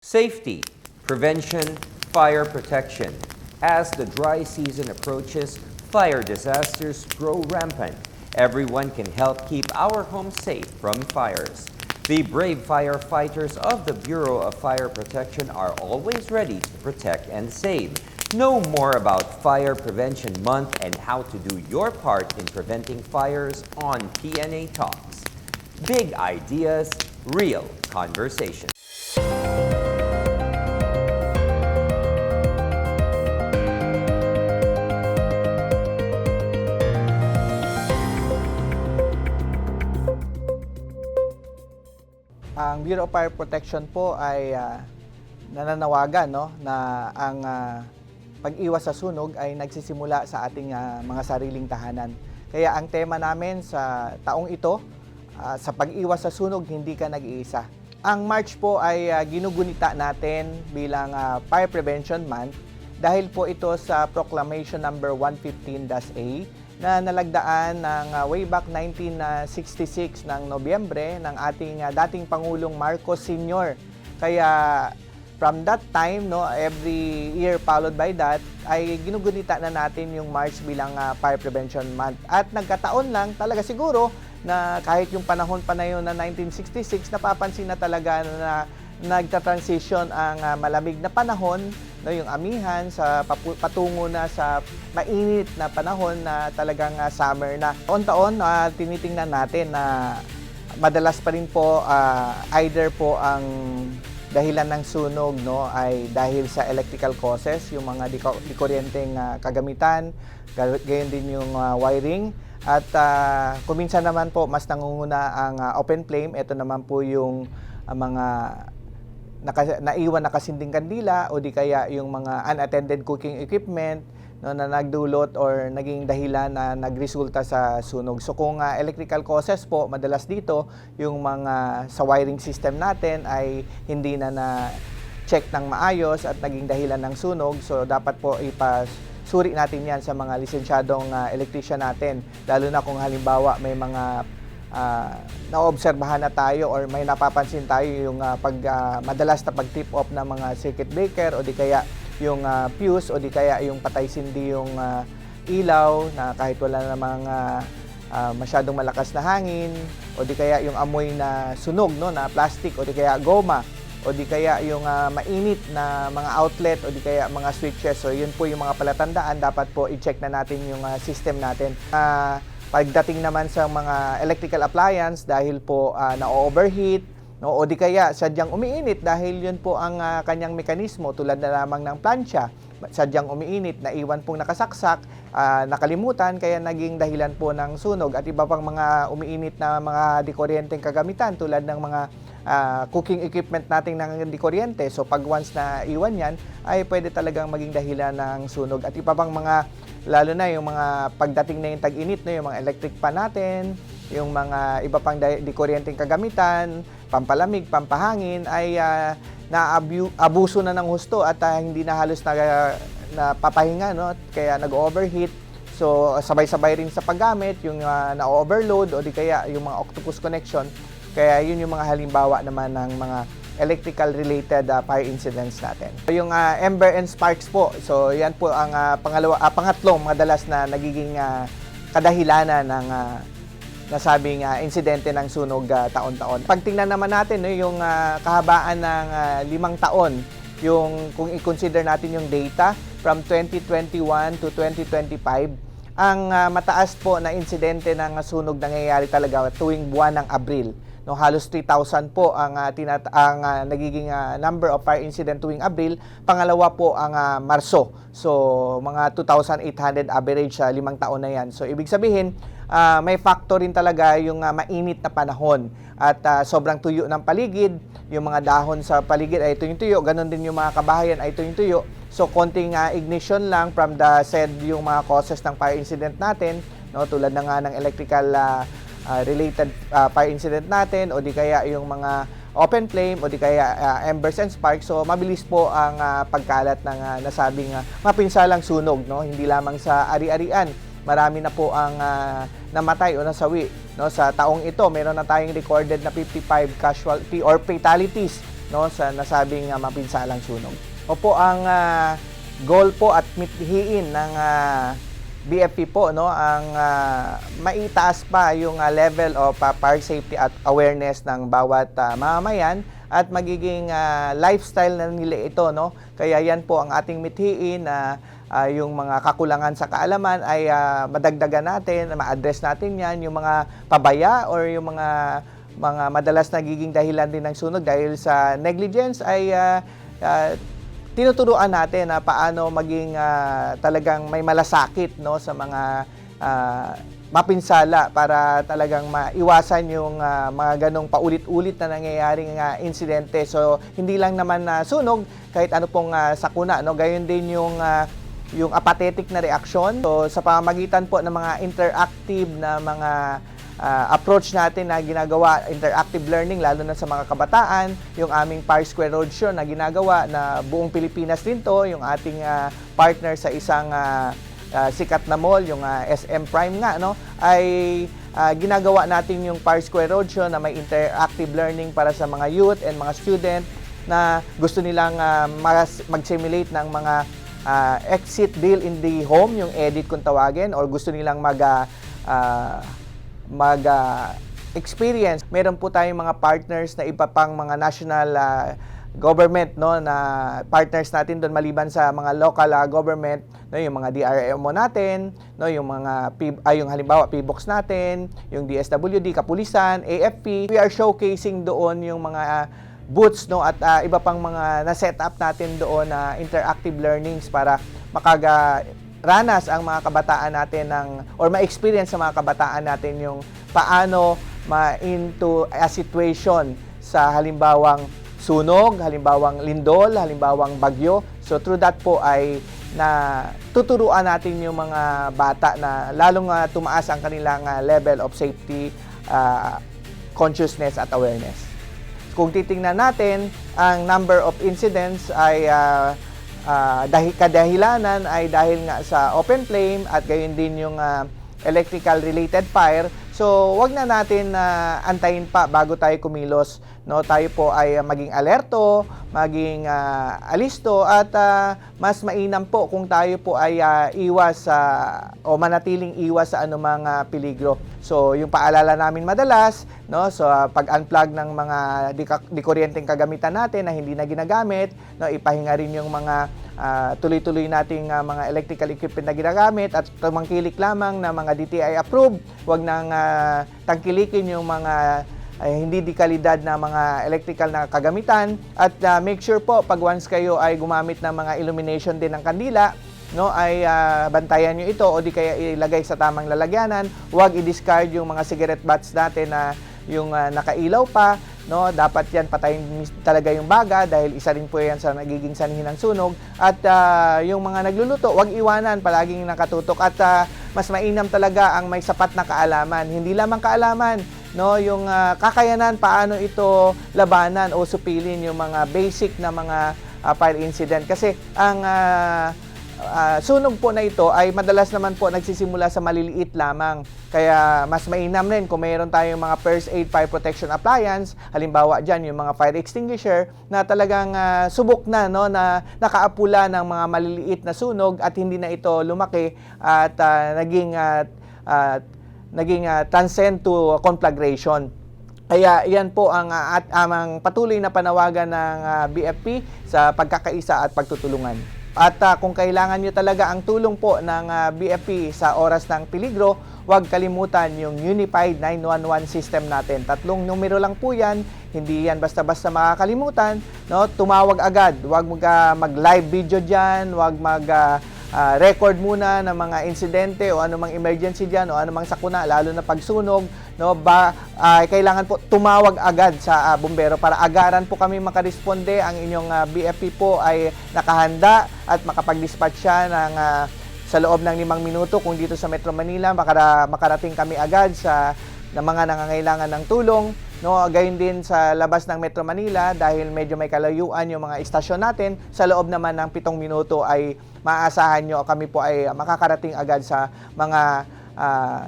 Safety, prevention, fire protection. As the dry season approaches, fire disasters grow rampant. Everyone can help keep our homes safe from fires. The brave firefighters of the Bureau of Fire Protection are always ready to protect and save. Know more about Fire Prevention Month and how to do your part in preventing fires on PNA Talks. Big ideas, real conversation. Ang Bureau of Fire Protection po ay nananawagan na ang pag-iwas sa sunog ay nagsisimula sa ating mga sariling tahanan. Kaya ang tema namin sa taong ito, sa pag-iwas sa sunog, hindi ka nag-iisa. Ang March po ay ginugunita natin bilang Fire Prevention Month dahil po ito sa Proclamation number 115-A na nalagdaan ng way back 1966 ng Nobyembre ng ating dating Pangulong Marcos Sr. Kaya from that time, every year followed by that, ay ginugunita na natin yung March bilang Fire Prevention Month. At nagkataon lang talaga siguro na kahit yung panahon pa na yun na 1966, napapansin na talaga na nagta-transition ang malamig na panahon, yung amihan sa patungo na sa mainit na panahon na talagang summer na. Taon-taon tinitingnan natin na madalas pa rin po either po ang dahilan ng sunog ay dahil sa electrical causes, yung mga di kuryenteng kagamitan, gayon din yung wiring. At kuminsan naman po mas nangunguna ang open flame. Ito naman po yung mga naiwan na kasinding kandila o di kaya yung mga unattended cooking equipment na nagdulot or naging dahilan na nagresulta sa sunog. So kung electrical causes po, madalas dito yung mga sa wiring system natin ay hindi na check ng maayos at naging dahilan ng sunog. So dapat po ipasuri natin yan sa mga lisensyadong electrician natin, lalo na kung halimbawa may mga naobserbahan na tayo or may napapansin tayo yung madalas na pag-tip off ng mga circuit breaker o di kaya yung fuse o di kaya yung patay-sindi yung ilaw na kahit wala namang masyadong malakas na hangin o di kaya yung amoy na sunog na plastic o di kaya goma o di kaya yung mainit na mga outlet o di kaya mga switches. So yun po yung mga palatandaan, dapat po i-check na natin yung system natin. Pagdating naman sa mga electrical appliance dahil po na-overheat o di kaya sadyang umiinit dahil yun po ang kanyang mekanismo tulad na lamang ng plancha, sadyang umiinit, naiwan pong nakasaksak, nakalimutan kaya naging dahilan po ng sunog at iba pang mga umiinit na mga dikuryenteng kagamitan tulad ng mga cooking equipment natin ng dikuryente. So pag once na iwan yan ay pwede talagang maging dahilan ng sunog at iba pang mga lalo na yung mga pagdating na yung tag-init, yung mga electric pan natin, yung mga iba pang dikuryenteng kagamitan, pampalamig, pampahangin, ay naabuso na ng husto at hindi na halos napapahinga, kaya nag-overheat. So sabay-sabay rin sa paggamit, yung na-overload o di kaya yung mga octopus connection. Kaya yun yung mga halimbawa naman ng mga electrical-related fire incidents natin. So, yung ember and sparks po, so yan po ang pangatlong madalas na nagiging kadahilanan ng nasabing insidente ng sunog taon-taon. Pag tingnan naman natin yung kahabaan ng 5 taon, yung kung i-consider natin yung data from 2021 to 2025, ang mataas po na insidente ng sunog nangyayari talaga tuwing buwan ng Abril. Halos 3,000 po ang nagiging number of fire incident tuwing Abril. Pangalawa po ang Marso. So, mga 2,800 average sa 5 taon na yan. So, ibig sabihin, may factor rin talaga yung mainit na panahon. At sobrang tuyo ng paligid, yung mga dahon sa paligid ay tuyong-tuyo. Ganon din yung mga kabahayan ay tuyong-tuyo. So, konting ignition lang from the said yung mga causes ng fire incident natin, tulad na nga ng electrical related fire incident natin o di kaya yung mga open flame o di kaya embers and sparks. So mabilis po ang pagkalat ng nasabing mapinsalang sunog, hindi lamang sa ari-arian. Marami na po ang namatay o nasawi, sa taong ito. Meron na tayong recorded na 55 casualty or fatalities no, sa nasabing mapinsalang sunog. Opo, ang goal po at mithiin ng BFP po, no, ang maitaas pa yung level of fire safety at awareness ng bawat mamamayan at magiging lifestyle na nila ito, no. Kaya yan po ang ating mithiin na yung mga kakulangan sa kaalaman ay madagdagan natin, ma-address natin yan, yung mga pabaya or yung mga madalas nagiging dahilan din ng sunog dahil sa negligence ay tinuturuan natin na paano maging talagang may malasakit, no, sa mga mapinsala para talagang maiwasan yung mga ganong paulit-ulit na nangyayaring insidente. So hindi lang naman na sunog, kahit ano pong sakuna, no, gayon din yung apathetic na reaksyon. So sa pamamagitan po ng mga interactive na mga approach natin na ginagawa, interactive learning, lalo na sa mga kabataan, yung aming Fire Square Roadshow na ginagawa na buong Pilipinas din to, yung ating partner sa isang sikat na mall, yung SM Prime nga, no, ay ginagawa natin yung Fire Square Roadshow na may interactive learning para sa mga youth and mga student na gusto nilang mag-simulate ng mga exit drill in the home, yung edit kung tawagin, or gusto nilang experience. Meron po tayong mga partners na iba pang mga national government, no, na partners natin doon maliban sa mga local government, no, yung mga DRMO natin, no, yung mga yung halimbawa PBOX natin, yung DSWD, Kapulisan, AFP. We are showcasing doon yung mga booths, no, at iba pang mga na-set up natin doon na interactive learnings para ranas ang mga kabataan natin or ma-experience sa mga kabataan natin yung paano ma-into a situation sa halimbawang sunog, halimbawang lindol, halimbawang bagyo. So through that po ay tuturuan natin yung mga bata na lalong tumaas ang kanilang level of safety, consciousness at awareness. Kung titingnan natin, ang number of incidents ay kadahilanan ay dahil nga sa open flame at gayon din yung electrical related fire. So, wag na natin antayin pa bago tayo kumilos, no? Tayo po ay maging alerto, maging alisto at mas mainam po kung tayo po ay iwas o manatiling iwas sa anumang peligro. So, yung paalala namin madalas, no, so pag-unplug ng mga di kuryenteng kagamitan natin na hindi na ginagamit, no, ipahinga rin yung mga tuloy-tuloy nating mga electrical equipment na ginagamit at tumangkilik lamang na mga DTI approved. Huwag nang tangkilikin yung mga hindi di kalidad na mga electrical na kagamitan at make sure po pag once kayo ay gumamit ng mga illumination din ng kandila, no, ay bantayan nyo ito o di kaya ilagay sa tamang lalagyanan. Huwag i-discard yung mga cigarette butts natin na yung nakailaw pa, no, dapat yan patayin talaga yung baga dahil isa rin po yan sa nagiging sanhi ng sunog. At yung mga nagluluto, huwag iwanan, palaging nakatutok at mas mainam talaga ang may sapat na kaalaman. Hindi lamang kaalaman, no, yung kakayanan paano ito labanan o supilin yung mga basic na mga fire incident kasi ang sunog po na ito ay madalas naman po nagsisimula sa maliliit lamang. Kaya mas mainam rin kung mayroon tayong mga first aid fire protection appliance, halimbawa dyan yung mga fire extinguisher na talagang subok na, no, na nakaapula ng mga maliliit na sunog at hindi na ito lumaki at naging transcend to conflagration. Kaya yan po ang amang patuloy na panawagan ng BFP sa pagkakaisa at pagtutulungan. At kung kailangan nyo talaga ang tulong po ng BFP sa oras ng peligro, huwag kalimutan yung Unified 911 system natin. 3 numero lang po yan, hindi yan basta-basta makakalimutan. No? Tumawag agad, huwag mag-live video dyan, huwag record muna ng mga insidente o anumang emergency dyan o anumang sakuna, lalo na pagsunog. No, kailangan po tumawag agad sa bumbero para agaran po kami makaresponde. Ang inyong BFP po ay nakahanda at makapag-dispatch siya sa loob ng 5 minuto. Kung dito sa Metro Manila, makarating kami agad sa mga nangangailangan ng tulong. No, gayon din sa labas ng Metro Manila dahil medyo may kalayuan yung mga istasyon natin. Sa loob naman ng 7 minuto ay maaasahan nyo kami po ay makakarating agad sa mga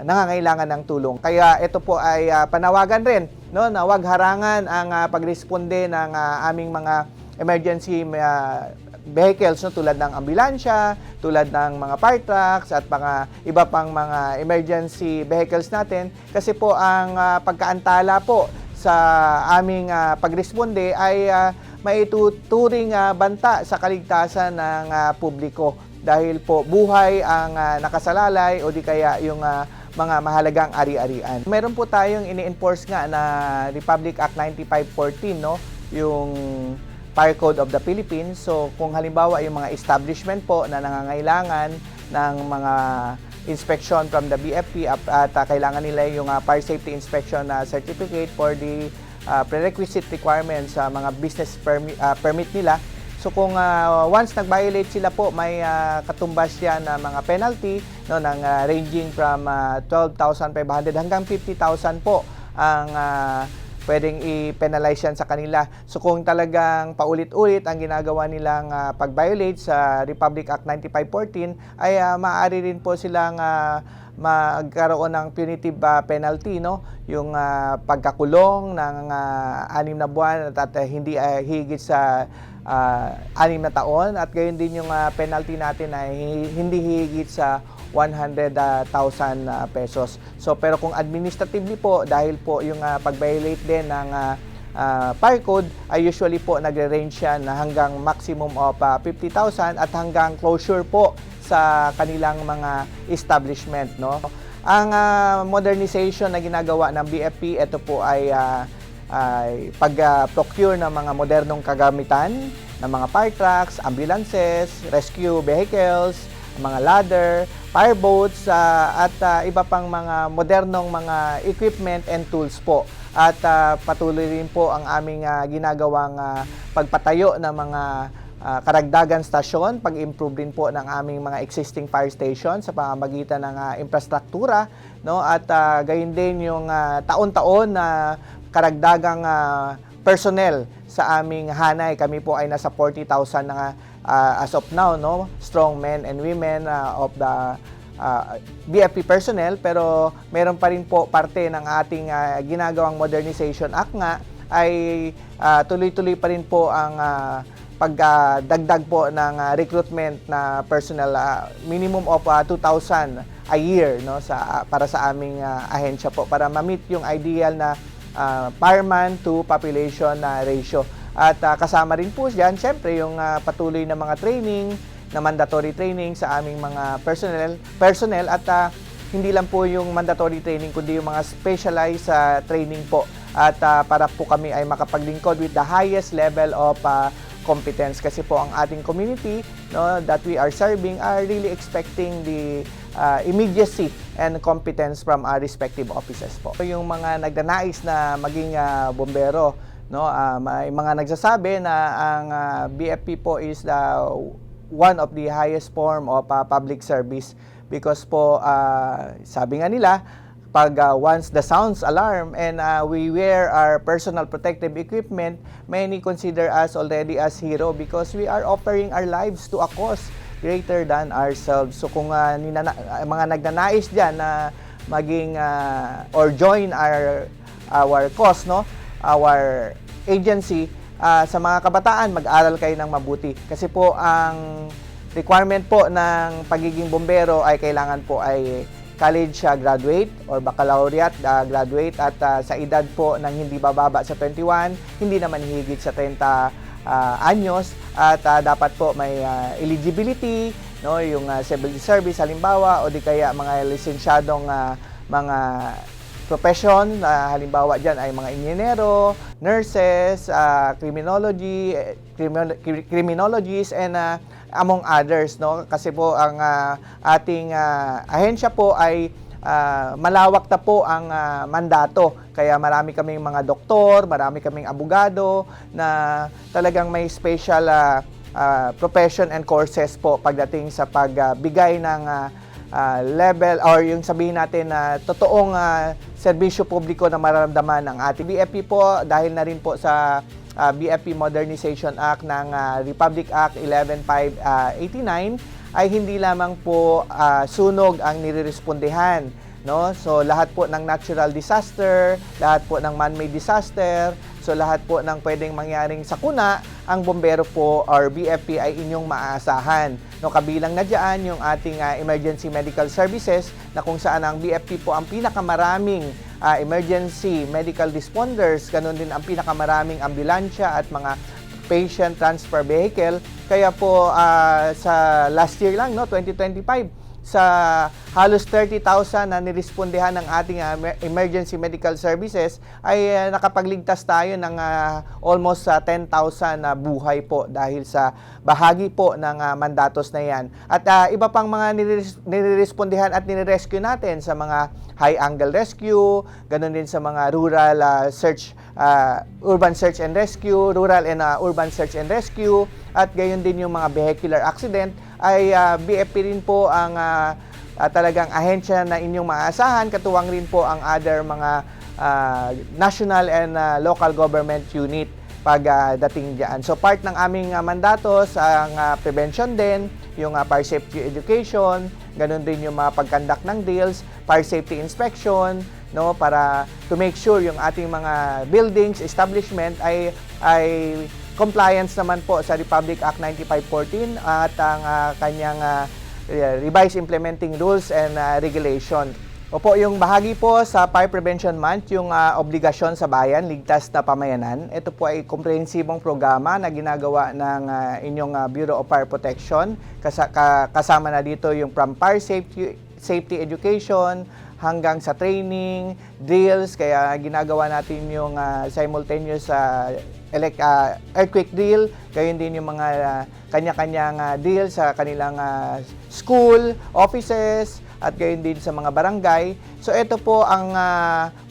nangangailangan ng tulong. Kaya ito po ay panawagan rin no, na wag harangan ang pagresponde ng aming mga emergency vehicles, no, tulad ng ambulansya, tulad ng mga fire trucks at mga iba pang mga emergency vehicles natin, kasi po ang pagkaantala po sa aming pagresponde ay maituturing banta sa kaligtasan ng publiko, dahil po buhay ang nakasalalay o di kaya yung mga mahalagang ari-arian. Meron po tayong ini-enforce nga na Republic Act 9514, no, yung Fire Code of the Philippines. So kung halimbawa yung mga establishment po na nangangailangan ng mga inspection from the BFP at kailangan nila yung fire safety inspection certificate for the prerequisite requirements sa mga business permit nila. So kung once nag-violate sila po, may katumbas yan na mga penalty, no, ng ranging from 12,500 hanggang 50,000 po ang pwedeng i-penalize yan sa kanila. So kung talagang paulit-ulit ang ginagawa nilang pag-violate sa Republic Act 9514, ay maaari rin po silang magkaroon ng punitive penalty, no? Yung pagkakulong ng 6 na buwan at hindi higit sa 6 na taon, at gayon din yung penalty natin ay hindi higit sa 100,000 pesos. So pero kung administratively po, dahil po yung pag-violate din ng fire code ay usually po nagre-range yan hanggang maximum of 50,000 at hanggang closure po sa kanilang mga establishment, no. Ang modernization na ginagawa ng BFP, ito po ay pag-procure ng mga modernong kagamitan ng mga fire trucks, ambulances, rescue vehicles, mga ladder, fireboats, at iba pang mga modernong mga equipment and tools po. At patuloy rin po ang aming ginagawang pagpatayo ng mga karagdagan stasyon, pag-improve rin po ng aming mga existing fire station sa pamamagitan ng infrastruktura, no, at gayon din yung taon-taon na karagdagang personnel sa aming hanay. Kami po ay nasa 40,000 na as of now, no, strong men and women of the BFP personnel, pero meron pa rin po parte ng ating ginagawang Modernization Act nga ay tuloy-tuloy pa rin po ang pagdagdag po ng recruitment na personnel, minimum of 2,000 a year, no, para sa aming ahensya po, para ma-meet yung ideal na fireman to population ratio. At kasama rin po diyan syempre yung patuloy na mga training, na mandatory training sa aming mga personnel at hindi lang po yung mandatory training kundi yung mga specialized training po, at para po kami ay makapaglingkod with the highest level of competence, kasi po ang ating community, no, that we are serving are really expecting the immediacy and competence from our respective offices po. Yung mga nagdanais na maging bombero, no, may mga nagsasabi na ang BFP po is the one of the highest form of public service, because po sabi nga nila, pag once the sounds alarm and we wear our personal protective equipment, many consider us already as hero because we are offering our lives to a cause greater than ourselves. So kung mga nagnanais diyan na maging or join our cause, no, our agency, sa mga kabataan, mag-aral kayo ng mabuti. Kasi po ang requirement po ng pagiging bombero ay kailangan po ay college graduate or baccalaureate graduate, at sa edad po ng hindi bababa sa 21, hindi naman higit sa 30 anyos, at dapat po may eligibility, no, yung civil service halimbawa, o di kaya mga lisensyadong mga profession, halimbawa dyan ay mga innyero, nurses, criminologists, and among others, no? Kasi po ang ating ahensya po ay malawak na po ang mandato. Kaya marami kaming mga doktor, marami kaming abogado na talagang may special profession and courses po pagdating sa pagbigay ng level or yung sabihin natin na totoong serbisyo publiko na mararamdaman ng ating BFP po, dahil na rin po sa BFP Modernization Act ng Republic Act 11589 ay hindi lamang po sunog ang nirerespondehan no? So lahat po ng natural disaster, lahat po ng man-made disaster, so lahat po ng pwedeng mangyaring sakuna, ang bombero po or BFP ay inyong maaasahan. No, kabilang na diyan yung ating emergency medical services na kung saan ang BFP po ang pinakamaraming emergency medical responders, ganun din ang pinakamaraming ambulansya at mga patient transfer vehicle. Kaya po sa last year lang, no, 2025, sa halos 30,000 na nirespondehan ng ating emergency medical services ay nakapagligtas tayo ng almost 10,000 na buhay po dahil sa bahagi po ng mandatos na yan. At iba pang mga nirespondehan at nirescue natin sa mga high angle rescue, ganun din sa mga rural urban search and rescue, rural and urban search and rescue, at gayon din yung mga vehicular accident ay BFP rin po ang talagang ahensya na inyong maaasahan, katuwang rin po ang other mga national and local government unit pagdating diyan. So part ng aming mandatos ang prevention din, yung fire safety education, ganun din yung mga pag-conduct ng drills, fire safety inspection, no, para to make sure yung ating mga buildings, establishment ay compliance naman po sa Republic Act 9514 at ang kanyang revised implementing rules and regulation. Opo, yung bahagi po sa Fire Prevention Month, yung obligasyon sa bayan, ligtas na pamayanan. Ito po ay komprehensibong programa na ginagawa ng inyong Bureau of Fire Protection. Kasama na dito yung from fire safety education hanggang sa training, drills, kaya ginagawa natin yung simultaneous earthquake drill, gayon din yung mga kanya-kanyang drill sa kanilang school, offices, at gayon din sa mga barangay. So ito po ang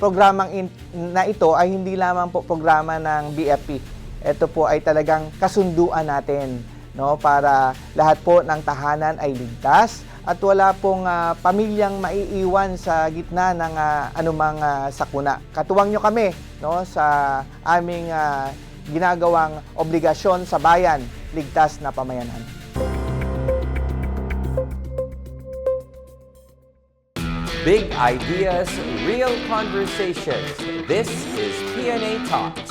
programang na ito ay hindi lamang po programa ng BFP. Ito po ay talagang kasunduan natin, no, para lahat po ng tahanan ay ligtas at wala pong pamilyang maiiwan sa gitna ng anumang sakuna. Katuwang nyo kami, no, sa aming ginagawang obligasyon sa bayan, ligtas na pamayanan. Big ideas, real conversations. This is PNA Talks.